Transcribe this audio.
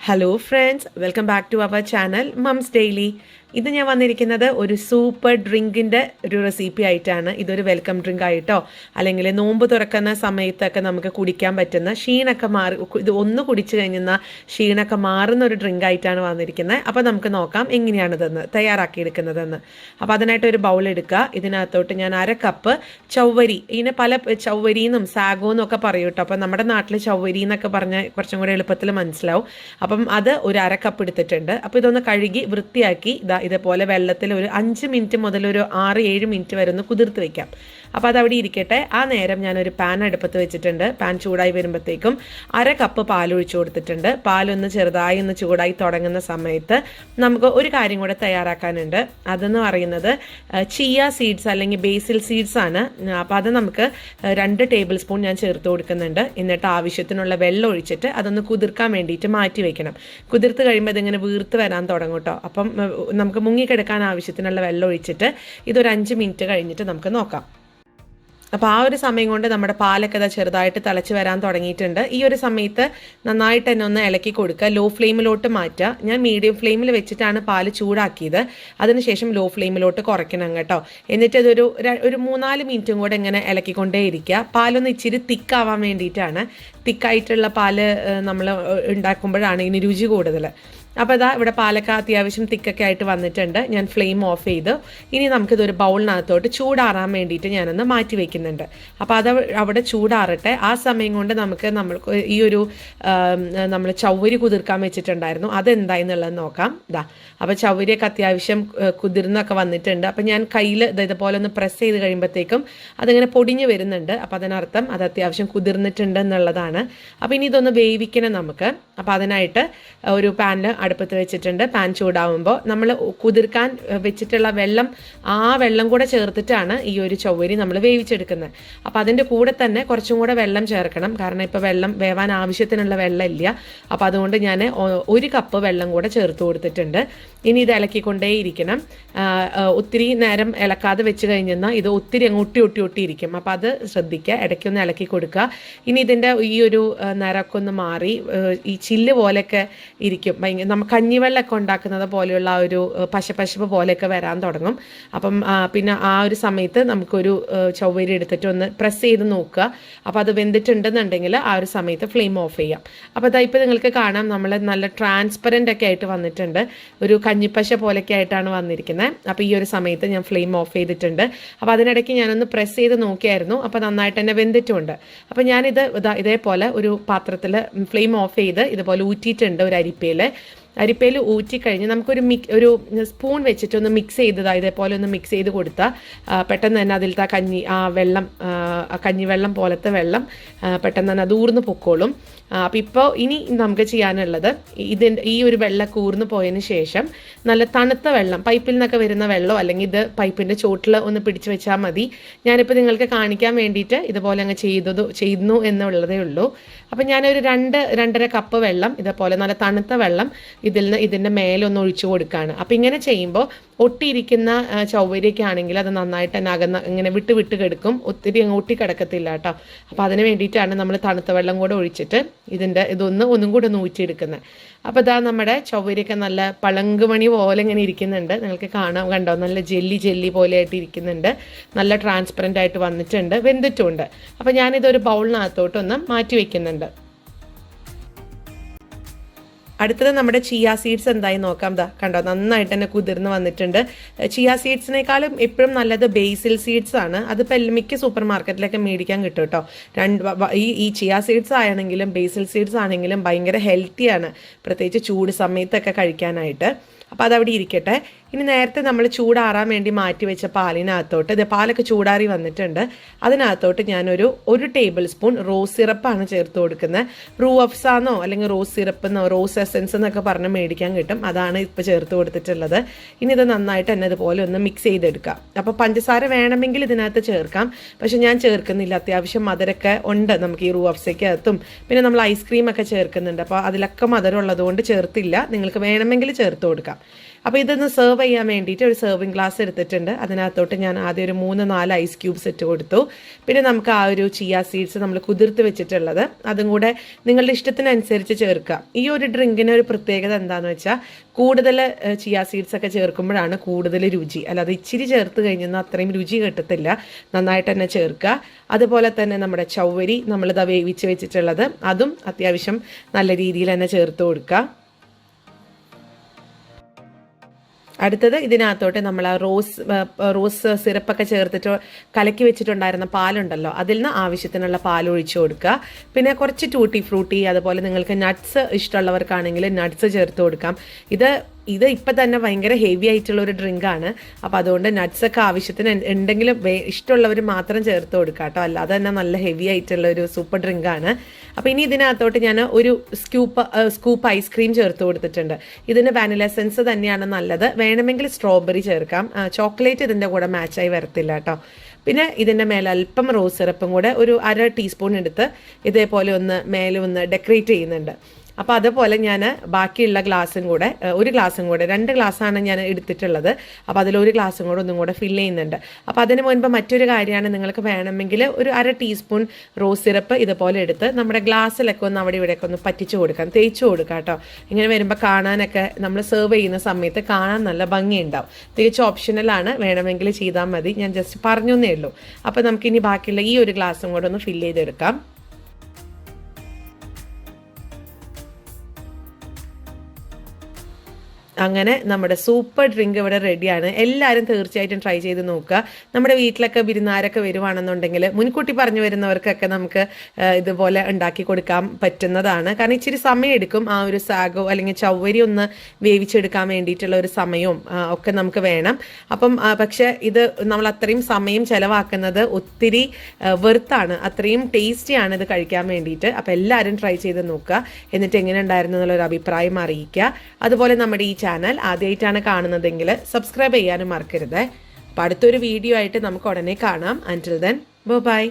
Hello friends, welcome back to our channel Mums Daily. ഇത് ഞാൻ വന്നിരിക്കുന്നത് ഒരു സൂപ്പർ ഡ്രിങ്കിൻ്റെ ഒരു റെസിപ്പി ആയിട്ടാണ്. ഇതൊരു വെൽക്കം ഡ്രിങ്ക് ആയിട്ടോ, അല്ലെങ്കിൽ നോമ്പ് തുറക്കുന്ന സമയത്തൊക്കെ നമുക്ക് കുടിക്കാൻ പറ്റുന്ന ക്ഷീണമൊക്കെ ഇത് ഒന്ന് കുടിച്ചു കഴിഞ്ഞാൽ ക്ഷീണമൊക്കെ മാറുന്ന ഒരു ഡ്രിങ്ക് ആയിട്ടാണ് വന്നിരിക്കുന്നത്. അപ്പോൾ നമുക്ക് നോക്കാം എങ്ങനെയാണിതെന്ന് തയ്യാറാക്കിയെടുക്കുന്നതെന്ന്. അപ്പോൾ അതിനായിട്ട് ഒരു ബൗൾ എടുക്കുക. ഇതിനകത്തോട്ട് ഞാൻ 1/2 കപ്പ് ചവ്വരി, ഇതിനെ പല ചവ്വരിന്നും സാഗോന്നും ഒക്കെ പറയും കേട്ടോ. അപ്പോൾ നമ്മുടെ നാട്ടിൽ ചവ്വരി എന്നൊക്കെ പറഞ്ഞാൽ കുറച്ചും കൂടെ എളുപ്പത്തിൽ മനസ്സിലാവും. അപ്പം അത് ഒരു 1/2 കപ്പ് എടുത്തിട്ടുണ്ട്. അപ്പോൾ ഇതൊന്ന് കഴുകി വൃത്തിയാക്കി ഇതേപോലെ വെള്ളത്തിൽ ഒരു 5 മിനിറ്റ് മുതൽ ഒരു 6-7 മിനിറ്റ് വരെ ഒന്ന് കുതിർത്ത് വെക്കാം. അപ്പോൾ അതവിടെ ഇരിക്കട്ടെ. ആ നേരം ഞാനൊരു പാൻ അടുപ്പത്ത് വെച്ചിട്ടുണ്ട്. പാൻ ചൂടായി വരുമ്പോഴത്തേക്കും 1/2 കപ്പ് പാൽ ഒഴിച്ചു കൊടുത്തിട്ടുണ്ട്. പാലൊന്ന് ചെറുതായി ഒന്ന് ചൂടായി തുടങ്ങുന്ന സമയത്ത് നമുക്ക് ഒരു കാര്യം കൂടെ തയ്യാറാക്കാനുണ്ട്. അതെന്ന് പറയുന്നത് ചിയ സീഡ്സ് അല്ലെങ്കിൽ ബേസിൽ സീഡ്സ് ആണ്. അപ്പോൾ അത് നമുക്ക് 2 ടേബിൾ സ്പൂൺ ഞാൻ ചേർത്ത് കൊടുക്കുന്നുണ്ട്. എന്നിട്ട് ആവശ്യത്തിനുള്ള വെള്ളം ഒഴിച്ചിട്ട് അതൊന്ന് കുതിർക്കാൻ വേണ്ടിയിട്ട് മാറ്റി വെക്കണം. കുതിർത്ത് കഴിയുമ്പോൾ ഇതിങ്ങനെ വീർത്ത് വരാൻ തുടങ്ങും കേട്ടോ. അപ്പം നമുക്ക് മുങ്ങിക്കിടക്കാൻ ആവശ്യത്തിനുള്ള വെള്ളം ഒഴിച്ചിട്ട് ഇതൊരു 5 മിനിറ്റ് കഴിഞ്ഞിട്ട് നമുക്ക് നോക്കാം. അപ്പോൾ ആ ഒരു സമയം കൊണ്ട് നമ്മുടെ പാലൊക്കെ ചെറുതായിട്ട് തിളച്ച് വരാൻ തുടങ്ങിയിട്ടുണ്ട്. ഈ ഒരു സമയത്ത് നന്നായിട്ട് തന്നെ ഒന്ന് ഇളക്കി കൊടുക്കുക. ലോ ഫ്ലെയിമിലോട്ട് മാറ്റുക. ഞാൻ മീഡിയം ഫ്ലെയിമിൽ വെച്ചിട്ടാണ് പാല് ചൂടാക്കിയത്. അതിനുശേഷം ലോ ഫ്ലെയിമിലോട്ട് കുറയ്ക്കണം കേട്ടോ. എന്നിട്ട് ഇതൊരു 3-4 മിനിറ്റും കൂടെ ഇങ്ങനെ ഇളക്കിക്കൊണ്ടേ ഇരിക്കുക. പാലൊന്ന് ഇച്ചിരി തിക്കാവാൻ വേണ്ടിയിട്ടാണ്. തിക്കായിട്ടുള്ള പാല് നമ്മൾ ഉണ്ടാക്കുമ്പോഴാണ് ഇതിന് രുചി കൂടുതൽ. അപ്പോൾ ഇതാ ഇവിടെ പാലക്ക അത്യാവശ്യം തിക്കൊക്കെ ആയിട്ട് വന്നിട്ടുണ്ട്. ഞാൻ ഫ്ലെയിം ഓഫ് ചെയ്ത് ഇനി നമുക്കിതൊരു ബൗളിനകത്തോട്ട് ചൂടാറാൻ വേണ്ടിയിട്ട് ഞാനൊന്ന് മാറ്റി വയ്ക്കുന്നുണ്ട്. അപ്പോൾ അത് അവിടെ ചൂടാറട്ടെ. ആ സമയം കൊണ്ട് നമ്മൾ ഈ ഒരു നമ്മൾ ചവ്വരി കുതിർക്കാൻ വെച്ചിട്ടുണ്ടായിരുന്നു, അതെന്തായെന്നുള്ളത് നോക്കാം. അപ്പോൾ ചവ്വരിയൊക്കെ അത്യാവശ്യം കുതിർന്നൊക്കെ വന്നിട്ടുണ്ട്. അപ്പോൾ ഞാൻ കയ്യിൽ ഇതുപോലെ ഒന്ന് പ്രസ് ചെയ്ത് കഴിയുമ്പോഴത്തേക്കും അതിങ്ങനെ പൊടിഞ്ഞ് വരുന്നുണ്ട്. അപ്പോൾ അതിനർത്ഥം അത് അത്യാവശ്യം കുതിർന്നിട്ടുണ്ട് എന്നുള്ളതാണ്. അപ്പോൾ ഇനി ഇതൊന്ന് വേവിക്കണം നമുക്ക്. അപ്പോൾ അതിനായിട്ട് ഒരു പാനിൽ അടുപ്പത്ത് വെച്ചിട്ടുണ്ട്. പാൻ ചൂടാവുമ്പോൾ നമ്മൾ കുതിർക്കാൻ വെച്ചിട്ടുള്ള വെള്ളം, ആ വെള്ളം കൂടെ ചേർത്തിട്ടാണ് ഈ ഒരു ചവ്വരി നമ്മൾ വേവിച്ചെടുക്കുന്നത്. അപ്പോൾ അതിൻ്റെ കൂടെ തന്നെ കുറച്ചും കൂടെ വെള്ളം ചേർക്കണം. കാരണം ഇപ്പോൾ വെള്ളം വേവാൻ ആവശ്യത്തിനുള്ള വെള്ളം ഇല്ല. അപ്പോൾ അതുകൊണ്ട് ഞാൻ 1 കപ്പ് വെള്ളം കൂടെ ചേർത്ത് കൊടുത്തിട്ടുണ്ട്. ഇനി ഇത് ഇളക്കിക്കൊണ്ടേയിരിക്കണം. ഒത്തിരി നേരം ഇളക്കാതെ വെച്ച് കഴിഞ്ഞാൽ ഇത് ഒത്തിരി അങ്ങ് ഒട്ടിയിരിക്കും. അപ്പോൾ അത് ശ്രദ്ധിക്കുക, ഇടയ്ക്കൊന്ന് ഇളക്കി കൊടുക്കുക. ഇനി ഇതിൻ്റെ ഈ ഒരു നിറമൊക്കെ ഒന്ന് മാറി ഈ ചില്ല് പോലെയൊക്കെ ഇരിക്കും. നമ്മൾ കഞ്ഞിവെള്ളമൊക്കെ ഉണ്ടാക്കുന്നത് പോലെയുള്ള ആ ഒരു പശപ്പ് പോലെയൊക്കെ വരാൻ തുടങ്ങും. അപ്പം പിന്നെ ആ ഒരു സമയത്ത് നമുക്കൊരു ചവ്വരി എടുത്തിട്ട് ഒന്ന് പ്രസ് ചെയ്ത് നോക്കുക. അപ്പോൾ അത് വെന്തിട്ടുണ്ടെന്നുണ്ടെങ്കിൽ ആ ഒരു സമയത്ത് ഫ്ലെയിം ഓഫ് ചെയ്യാം. അപ്പോൾ അതാ ഇപ്പോൾ നിങ്ങൾക്ക് കാണാം, നമ്മൾ നല്ല ട്രാൻസ്പെറൻ്റ് ഒക്കെ ആയിട്ട് വന്നിട്ടുണ്ട്. ഒരു കഞ്ഞിപ്പശ പോലെയൊക്കെ ആയിട്ടാണ് വന്നിരിക്കുന്നത്. അപ്പോൾ ഈ ഒരു സമയത്ത് ഞാൻ ഫ്ലെയിം ഓഫ് ചെയ്തിട്ടുണ്ട്. അപ്പോൾ അതിനിടയ്ക്ക് ഞാനൊന്ന് പ്രസ് ചെയ്ത് നോക്കിയായിരുന്നു. അപ്പോൾ നന്നായിട്ട് തന്നെ വെന്തിട്ടുമുണ്ട്. അപ്പോൾ ഞാനിത് ഇതേപോലെ ഒരു പാത്രത്തിൽ ഫ്ലെയിം ഓഫ് ചെയ്ത് ഇതുപോലെ ഊറ്റിയിട്ടുണ്ട്. ഒരു അരിപ്പയിൽ ഊറ്റിക്കഴിഞ്ഞ് നമുക്കൊരു ഒരു സ്പൂൺ വെച്ചിട്ടൊന്ന് മിക്സ് ചെയ്തതാ ഇതേപോലെ ഒന്ന് മിക്സ് ചെയ്ത് കൊടുത്താൽ പെട്ടെന്ന് തന്നെ അതിലത്തെ കഞ്ഞിവെള്ളം പോലത്തെ വെള്ളം പെട്ടെന്ന് തന്നെ അത് ഊർന്ന് പൊക്കോളും. അപ്പോൾ ഇപ്പോൾ ഇനി നമുക്ക് ചെയ്യാനുള്ളത് ഈ ഒരു വെള്ളം കൂർന്ന് പോയതിന് ശേഷം നല്ല തണുത്ത വെള്ളം, പൈപ്പിൽ നിന്നൊക്കെ വരുന്ന വെള്ളം, അല്ലെങ്കിൽ ഇത് പൈപ്പിൻ്റെ ചോട്ടിൽ ഒന്ന് പിടിച്ച് വെച്ചാൽ മതി. ഞാനിപ്പോൾ നിങ്ങൾക്ക് കാണിക്കാൻ വേണ്ടിയിട്ട് ഇതുപോലെ അങ്ങ് ചെയ്യുന്നു എന്നുള്ളതേ ഉള്ളൂ. അപ്പം ഞാനൊരു 2-2.5 കപ്പ് വെള്ളം ഇതേപോലെ നല്ല തണുത്ത വെള്ളം ഇതിൻ്റെ മേലെ ഒന്ന് ഒഴിച്ചു കൊടുക്കുകയാണ്. അപ്പം ഇങ്ങനെ ചെയ്യുമ്പോൾ ഒട്ടിയിരിക്കുന്ന ചവ്വരിയൊക്കെ ആണെങ്കിൽ അത് നന്നായിട്ട് തന്നെ ഇങ്ങനെ വിട്ട് കിടക്കും. ഒത്തിരി അങ്ങ് ഒട്ടിക്കിടക്കത്തില്ല കേട്ടോ. അപ്പോൾ അതിന് വേണ്ടിയിട്ടാണ് നമ്മൾ തണുത്ത വെള്ളം കൂടെ ഒഴിച്ചിട്ട് ഒന്നും കൂടെ ഒന്ന് ഊറ്റിയെടുക്കുന്നത്. അപ്പോൾ ഇതാ നമ്മുടെ ചവ്വരിയൊക്കെ നല്ല പളങ്കുമണി പോലെ ഇങ്ങനെ ഇരിക്കുന്നുണ്ട്. നിങ്ങൾക്ക് കണ്ടോ, നല്ല ജെല്ലി പോലെ ആയിട്ട് ഇരിക്കുന്നുണ്ട്. നല്ല ട്രാൻസ്പെറൻ്റ് ആയിട്ട് വന്നിട്ടുണ്ട്, വെന്തിട്ടുമുണ്ട്. അപ്പോൾ ഞാനിതൊരു ബൗളിനകത്തോട്ടൊന്ന് മാറ്റി വയ്ക്കുന്നുണ്ട്. അടുത്തത് നമ്മുടെ ചിയ സീഡ്സ് എന്തായി നോക്കാം. കണ്ടോ, നന്നായിട്ട് തന്നെ കുതിർന്ന് വന്നിട്ടുണ്ട്. ചിയ സീഡ്സിനേക്കാളും എപ്പോഴും നല്ലത് ബേസിൽ സീഡ്സ് ആണ്. അതിപ്പോൾ മിക്ക സൂപ്പർ മാർക്കറ്റിലൊക്കെ മേടിക്കാൻ കിട്ടും കേട്ടോ. ഈ ചിയ സീഡ്സ് ആണെങ്കിലും ബേസിൽ സീഡ്സ് ആണെങ്കിലും ഭയങ്കര ഹെൽത്തിയാണ്, പ്രത്യേകിച്ച് ചൂട് സമയത്തൊക്കെ കഴിക്കാനായിട്ട്. അപ്പോൾ അതവിടെ ഇരിക്കട്ടെ. ഇനി നേരത്തെ നമ്മൾ ചൂടാറാൻ വേണ്ടി മാറ്റി വെച്ച പാലിനകത്തോട്ട് പാലൊക്കെ ചൂടാറി വന്നിട്ടുണ്ട്. അതിനകത്തോട്ട് ഞാനൊരു 1 ടേബിൾ സ്പൂൺ റോസ് സിറപ്പാണ് ചേർത്ത് കൊടുക്കുന്നത്. റൂ അഫ്സാന്നോ അല്ലെങ്കിൽ റോസ് സിറപ്പ് എന്നോ റോസ് എസൻസ് എന്നൊക്കെ പറഞ്ഞ് മേടിക്കാൻ കിട്ടും. അതാണ് ഇപ്പോൾ ചേർത്ത് കൊടുത്തിട്ടുള്ളത്. ഇനി ഇത് നന്നായിട്ട് തന്നെ ഇതുപോലെ ഒന്ന് മിക്സ് ചെയ്തെടുക്കാം. അപ്പോൾ പഞ്ചസാര വേണമെങ്കിൽ ഇതിനകത്ത് ചേർക്കാം, പക്ഷെ ഞാൻ ചേർക്കുന്നില്ല. അത്യാവശ്യം മധുരമൊക്കെ ഉണ്ട് നമുക്ക് ഈ റൂ അഫ്സയ്ക്കകത്തും. പിന്നെ നമ്മൾ ഐസ്ക്രീമൊക്കെ ചേർക്കുന്നുണ്ട്. അപ്പോൾ അതിലൊക്കെ മധുരം ഉള്ളതുകൊണ്ട് ചേർത്തില്ല. നിങ്ങൾക്ക് വേണമെങ്കിൽ ചേർത്ത് കൊടുക്കാം. അപ്പോൾ ഇതൊന്ന് സെർവ് ചെയ്യാൻ വേണ്ടിയിട്ട് ഒരു സെർവിങ് ഗ്ലാസ് എടുത്തിട്ടുണ്ട്. അതിനകത്തോട്ട് ഞാൻ ആദ്യം ഒരു 3-4 ഐസ് ക്യൂബ്സ് ഇട്ട് കൊടുത്തു. പിന്നെ നമുക്ക് ആ ഒരു ചിയ സീഡ്സ് നമ്മൾ കുതിർത്ത് വെച്ചിട്ടുള്ളത് അതും കൂടെ നിങ്ങളുടെ ഇഷ്ടത്തിനനുസരിച്ച് ചേർക്കുക. ഈ ഒരു ഡ്രിങ്കിന് ഒരു പ്രത്യേകത എന്താണെന്ന് വെച്ചാൽ കൂടുതൽ ചിയ സീഡ്സ് ഒക്കെ ചേർക്കുമ്പോഴാണ് കൂടുതൽ രുചി. അല്ലാതെ ഇച്ചിരി ചേർത്ത് കഴിഞ്ഞാൽ അത്രയും രുചി കിട്ടത്തില്ല. നന്നായിട്ട് തന്നെ ചേർക്കുക. അതുപോലെ തന്നെ നമ്മുടെ ചവ്വരി നമ്മളിത് വേവിച്ച് വെച്ചിട്ടുള്ളത് അതും അത്യാവശ്യം നല്ല രീതിയിൽ തന്നെ ചേർത്ത് കൊടുക്കുക. അടുത്തത് ഇതിനകത്തോട്ട് നമ്മൾ ആ റോസ് സിറപ്പൊക്കെ ചേർത്തിട്ട് കലക്കി വെച്ചിട്ടുണ്ടായിരുന്ന പാലുണ്ടല്ലോ, അതിൽ നിന്ന് ആവശ്യത്തിനുള്ള പാൽ ഒഴിച്ചു കൊടുക്കുക. പിന്നെ കുറച്ച് ടൂട്ടി ഫ്രൂട്ടി, അതുപോലെ നിങ്ങൾക്ക് നട്ട്സ് ഇഷ്ടമുള്ളവർക്കാണെങ്കിൽ നട്ട്സ് ചേർത്ത് കൊടുക്കാം. ഇത് ഇപ്പം തന്നെ ഭയങ്കര ഹെവി ആയിട്ടുള്ള ഒരു ഡ്രിങ്കാണ്. അപ്പോൾ അതുകൊണ്ട് നട്ട്സൊക്കെ ആവശ്യത്തിന് ഉണ്ടെങ്കിലും ഇഷ്ടമുള്ളവർ മാത്രം ചേർത്ത് കൊടുക്കുക കേട്ടോ. അല്ലാതെ തന്നെ നല്ല ഹെവി ആയിട്ടുള്ള ഒരു സൂപ്പർ ഡ്രിങ്കാണ്. അപ്പോൾ ഇനി ഇതിനകത്തോട്ട് ഞാൻ ഒരു സ്കൂപ്പ് ഐസ്ക്രീം ചേർത്ത് കൊടുത്തിട്ടുണ്ട്. ഇതിന് വാനില എസൻസ് തന്നെയാണ് നല്ലത്. വേണമെങ്കിൽ സ്ട്രോബെറി ചേർക്കാം. ചോക്ലേറ്റ് ഇതിൻ്റെ കൂടെ മാച്ചായി വരത്തില്ല കേട്ടോ. പിന്നെ ഇതിൻ്റെ മേലെ അല്പം റോസ് സിറപ്പും കൂടെ ഒരു 1/2 ടീസ്പൂൺ എടുത്ത് ഇതേപോലെ മേലെ ഒന്ന് ഡെക്കറേറ്റ് ചെയ്യുന്നുണ്ട്. അപ്പോൾ അതുപോലെ ഞാൻ ബാക്കിയുള്ള ഗ്ലാസ്സും കൂടെ 2 ഗ്ലാസ്സാണ് ഞാൻ എടുത്തിട്ടുള്ളത്. അപ്പോൾ അതിലൊരു ഗ്ലാസ്സും കൂടെ ഒന്നും കൂടെ ഫില്ല് ചെയ്യുന്നുണ്ട്. അപ്പോൾ അതിന് മുൻപ് മറ്റൊരു കാര്യമാണ്, നിങ്ങൾക്ക് വേണമെങ്കിൽ ഒരു 1/2 ടീസ്പൂൺ റോസ് സിറപ്പ് ഇതുപോലെ എടുത്ത് നമ്മുടെ ഗ്ലാസ്സിലൊക്കെ ഒന്ന് അവിടെ ഇവിടെയൊക്കെ ഒന്ന് പറ്റിച്ച് കൊടുക്കാം, തേച്ച് കൊടുക്കാം കേട്ടോ. ഇങ്ങനെ വരുമ്പോൾ കാണാനൊക്കെ നമ്മൾ സെർവ് ചെയ്യുന്ന സമയത്ത് കാണാൻ നല്ല ഭംഗിയുണ്ടാവും. തികച്ചും ഓപ്ഷണലാണ്, വേണമെങ്കിൽ ചെയ്താൽ മതി. ഞാൻ ജസ്റ്റ് പറഞ്ഞേ ഉള്ളൂ. അപ്പോൾ നമുക്കിനി ബാക്കിയുള്ള ഈ ഒരു ഗ്ലാസ്സും കൂടെ ഒന്ന് ഫില്ല് ചെയ്തെടുക്കാം. അങ്ങനെ നമ്മുടെ സൂപ്പർ ഡ്രിങ്ക് ഇവിടെ റെഡിയാണ്. എല്ലാവരും തീർച്ചയായിട്ടും ട്രൈ ചെയ്ത് നോക്കുക. നമ്മുടെ വീട്ടിലൊക്കെ വിരുന്നാരൊക്കെ വരുവാണെന്നുണ്ടെങ്കിൽ മുൻകൂട്ടി പറഞ്ഞു വരുന്നവർക്കൊക്കെ നമുക്ക് ഇതുപോലെ ഉണ്ടാക്കി കൊടുക്കാൻ പറ്റുന്നതാണ്. കാരണം ഇച്ചിരി സമയം എടുക്കും. ആ ഒരു സാഗോ അല്ലെങ്കിൽ ചവ്വരി ഒന്ന് വേവിച്ചെടുക്കാൻ വേണ്ടിയിട്ടുള്ള ഒരു സമയവും ഒക്കെ നമുക്ക് വേണം. അപ്പം പക്ഷേ ഇത് നമ്മൾ അത്രയും സമയം ചിലവാക്കുന്നത് ഒത്തിരി വെറുത്താണ്, അത്രയും ടേസ്റ്റിയാണ് ഇത് കഴിക്കാൻ വേണ്ടിയിട്ട്. അപ്പോൾ എല്ലാവരും ട്രൈ ചെയ്ത് നോക്കുക. എന്നിട്ട് എങ്ങനെ ഉണ്ടായിരുന്നു എന്നുള്ളൊരു അഭിപ്രായം അറിയിക്കുക. അതുപോലെ നമ്മുടെ ഈ ചാനൽ ആദ്യമായിട്ടാണ് കാണുന്നതെങ്കിൽ സബ്സ്ക്രൈബ് ചെയ്യാനും മറക്കരുത്. അപ്പോൾ അടുത്തൊരു വീഡിയോ ആയിട്ട് നമുക്ക് ഉടനെ കാണാം. അൻറ്റിൽ ദെൻ ബൈ.